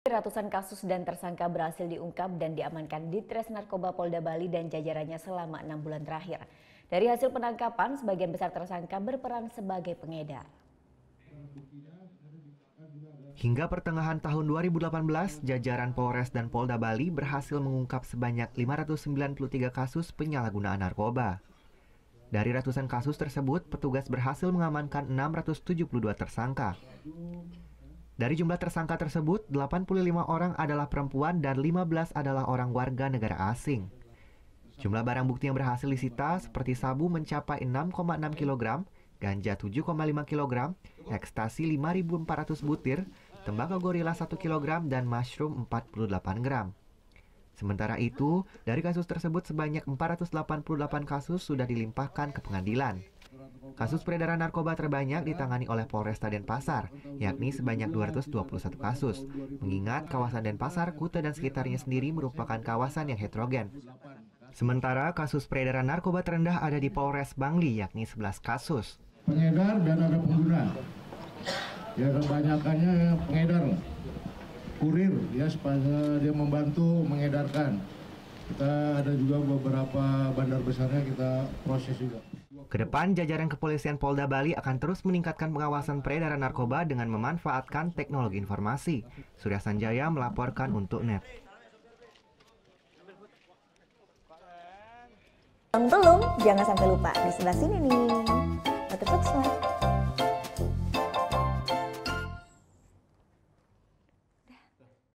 Ratusan kasus dan tersangka berhasil diungkap dan diamankan di Ditres Narkoba Polda Bali dan jajarannya selama 6 bulan terakhir. Dari hasil penangkapan, sebagian besar tersangka berperan sebagai pengedar. Hingga pertengahan tahun 2018, jajaran Polres dan Polda Bali berhasil mengungkap sebanyak 593 kasus penyalahgunaan narkoba. Dari ratusan kasus tersebut, petugas berhasil mengamankan 672 tersangka. Dari jumlah tersangka tersebut, 85 orang adalah perempuan dan 15 adalah orang warga negara asing. Jumlah barang bukti yang berhasil disita seperti sabu mencapai 6,6 kg, ganja 7,5 kg, ekstasi 5.400 butir, tembakau gorila 1 kg, dan mushroom 48 gram. Sementara itu, dari kasus tersebut sebanyak 488 kasus sudah dilimpahkan ke pengadilan. Kasus peredaran narkoba terbanyak ditangani oleh Polresta Denpasar, yakni sebanyak 221 kasus. Mengingat kawasan Denpasar, Kuta dan sekitarnya sendiri merupakan kawasan yang heterogen. Sementara kasus peredaran narkoba terendah ada di Polres Bangli, yakni 11 kasus. Pengedar dan ada pengguna. Ya kebanyakannya pengedar. Kurir ya supaya dia membantu mengedarkan. Kita ada juga beberapa bandar besarnya kita proses juga. Kedepan, jajaran kepolisian Polda Bali akan terus meningkatkan pengawasan peredaran narkoba dengan memanfaatkan teknologi informasi. Surya Sanjaya melaporkan untuk NET. Belum, jangan sampai lupa di sebelah sini nih. Subscribe.